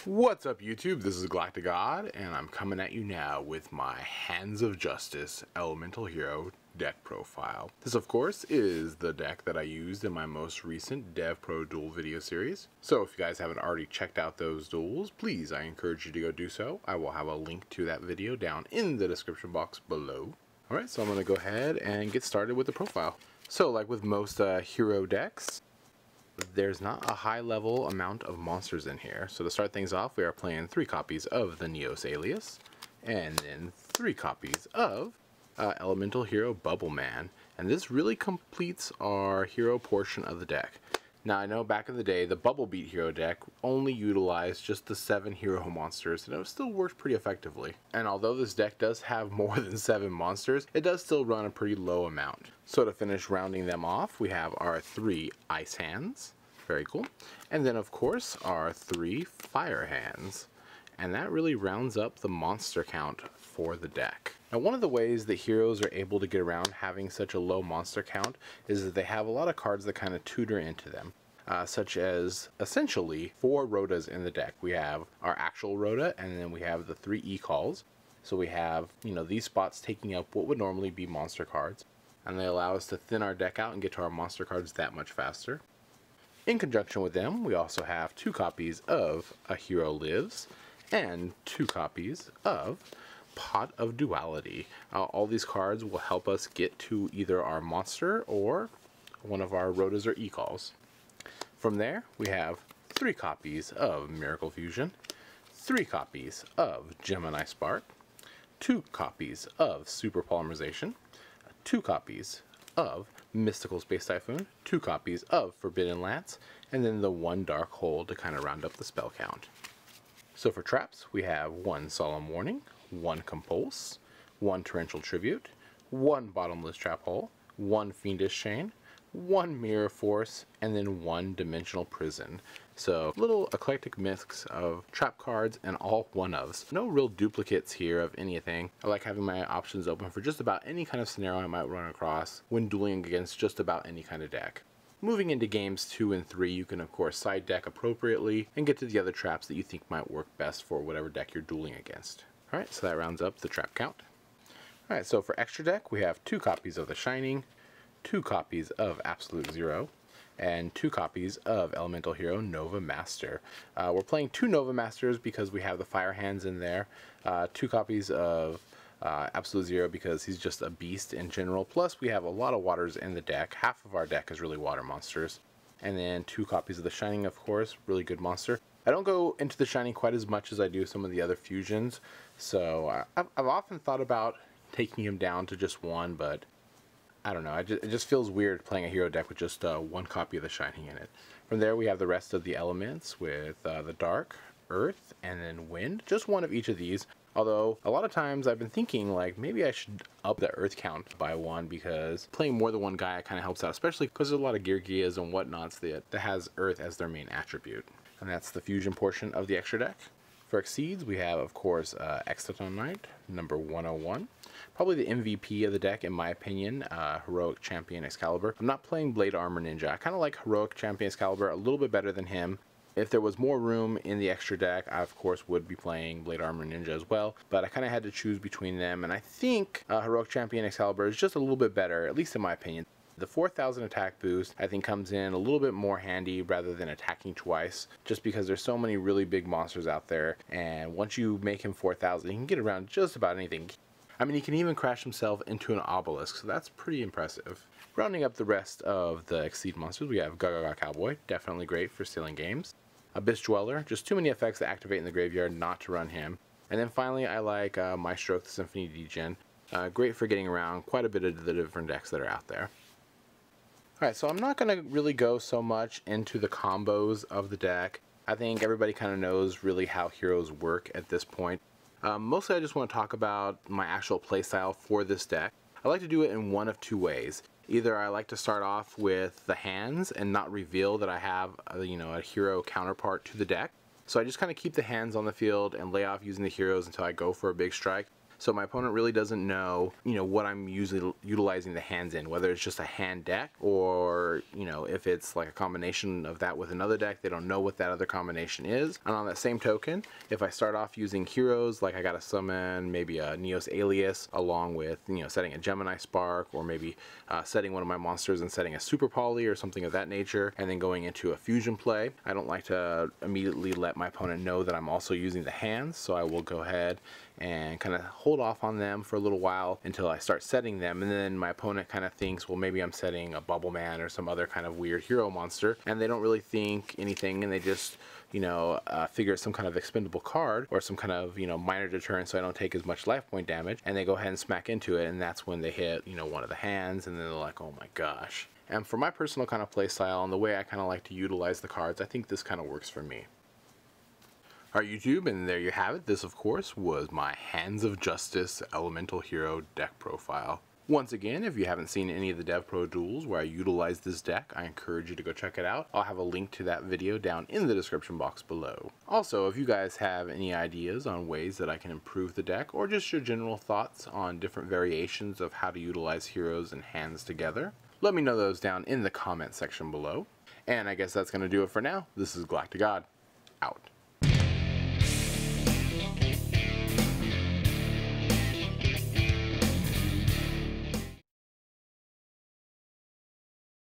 What's up YouTube, this is GalacticGod, and I'm coming at you now with my Hands of Justice Elemental Hero deck profile. This of course is the deck that I used in my most recent DevPro duel video series. So if you guys haven't already checked out those duels, please I encourage you to go do so. I will have a link to that video down in the description box below. Alright, so I'm going to go ahead and get started with the profile. So like with most hero decks, there's not a high level amount of monsters in here. So to start things off, we are playing 3 copies of the Neos Alius, and then 3 copies of Elemental Hero Bubbleman. And this really completes our hero portion of the deck. Now I know back in the day, the Bubble Beat hero deck only utilized just the 7 hero monsters, and it still worked pretty effectively. And although this deck does have more than 7 monsters, it does still run a pretty low amount. So to finish rounding them off, we have our 3 Ice Hands, very cool, and then of course our 3 Fire Hands. And that really rounds up the monster count for the deck. Now one of the ways that heroes are able to get around having such a low monster count is that they have a lot of cards that kind of tutor into them. Such as essentially 4 Rotas in the deck. We have our actual Rota, and then we have the 3 E-Calls. So we have, these spots taking up what would normally be monster cards, and they allow us to thin our deck out and get to our monster cards that much faster. In conjunction with them, we also have 2 copies of A Hero Lives, and 2 copies of Pot of Duality. All these cards will help us get to either our monster or one of our Rotas or E-Calls. From there, we have 3 copies of Miracle Fusion, 3 copies of Gemini Spark, 2 copies of Super Polymerization, 2 copies of Mystical Space Typhoon, 2 copies of Forbidden Lance, and then the 1 Dark Hole to kind of round up the spell count. So for traps, we have 1 Solemn Warning, 1 Compulse, 1 Torrential Tribute, 1 Bottomless Trap Hole, 1 Fiendish Chain, 1 Mirror Force, and then 1 Dimensional Prison. So little eclectic mix of trap cards and all 1-ofs. No real duplicates here of anything. I like having my options open for just about any kind of scenario I might run across when dueling against just about any kind of deck. Moving into games 2 and 3, you can of course side deck appropriately and get to the other traps that you think might work best for whatever deck you're dueling against. Alright, so that rounds up the trap count. Alright, so for extra deck, we have 2 copies of The Shining, 2 copies of Absolute Zero, and 2 copies of Elemental Hero Nova Master. We're playing 2 Nova Masters because we have the Fire Hands in there, 2 copies of Absolute Zero because he's just a beast in general, plus we have a lot of waters in the deck. Half of our deck is really water monsters. And then 2 copies of The Shining, of course, really good monster. I don't go into The Shining quite as much as I do some of the other fusions, so I've often thought about taking him down to just 1, but I don't know, it just feels weird playing a hero deck with just 1 copy of The Shining in it. From there we have the rest of the elements with the Dark, Earth, and then Wind. Just 1 of each of these. Although, a lot of times I've been thinking, like, maybe I should up the Earth count by 1 because playing more than 1 Gaia kind of helps out, especially because there's a lot of Gias and whatnots that has Earth as their main attribute. And that's the fusion portion of the extra deck. For Exceeds, we have, of course, Exciton Knight, number 101. Probably the MVP of the deck, in my opinion, Heroic Champion Excalibur. I'm not playing Blade Armor Ninja. I kind of like Heroic Champion Excalibur a little bit better than him. If there was more room in the extra deck, I of course would be playing Blade Armor Ninja as well, but I kind of had to choose between them, and I think Heroic Champion Excalibur is just a little bit better, at least in my opinion. The 4,000 attack boost I think comes in a little bit more handy rather than attacking twice, just because there's so many really big monsters out there, and once you make him 4,000, he can get around just about anything. I mean, he can even crash himself into an obelisk, so that's pretty impressive. Rounding up the rest of the Exceed monsters, we have Gaga Cowboy, definitely great for stealing games. Abyss Dweller, just too many effects that activate in the graveyard not to run him. And then finally, I like Maestroke, the Symphony Djinn. Great for getting around quite a bit of the different decks that are out there. Alright, so I'm not going to really go so much into the combos of the deck. I think everybody kind of knows really how heroes work at this point. Mostly I just want to talk about my actual playstyle for this deck. I like to do it in one of 2 ways. Either I like to start off with the hands and not reveal that I have a hero counterpart to the deck. So I just kind of keep the hands on the field and lay off using the heroes until I go for a big strike. So my opponent really doesn't know, what I'm usually utilizing the hands in, whether it's just a hand deck or, if it's like a combination of that with another deck. They don't know what that other combination is. And on that same token, if I start off using heroes, like I gotta summon maybe a Neos Alius along with, setting a Gemini Spark, or maybe setting one of my monsters and setting a Super Poly or something of that nature, and then going into a fusion play, I don't like to immediately let my opponent know that I'm also using the hands, so I will go ahead and kind of hold off on them for a little while until I start setting them, and then my opponent kind of thinks, well, maybe I'm setting a Bubbleman or some other kind of weird hero monster, and they don't really think anything, and they just figure some kind of expendable card or some kind of minor deterrent so I don't take as much life point damage, and they go ahead and smack into it, and that's when they hit one of the hands, and then they're like, oh my gosh. And for my personal kind of play style and the way I kind of like to utilize the cards, I think this kind of works for me. Alright YouTube, and there you have it. This of course was my Hands of Justice Elemental Hero deck profile. Once again, if you haven't seen any of the DevPro duels where I utilize this deck, I encourage you to go check it out. I'll have a link to that video down in the description box below. Also, if you guys have any ideas on ways that I can improve the deck, or just your general thoughts on different variations of how to utilize heroes and hands together, let me know those down in the comment section below. And I guess that's going to do it for now. This is GalacticGod, out.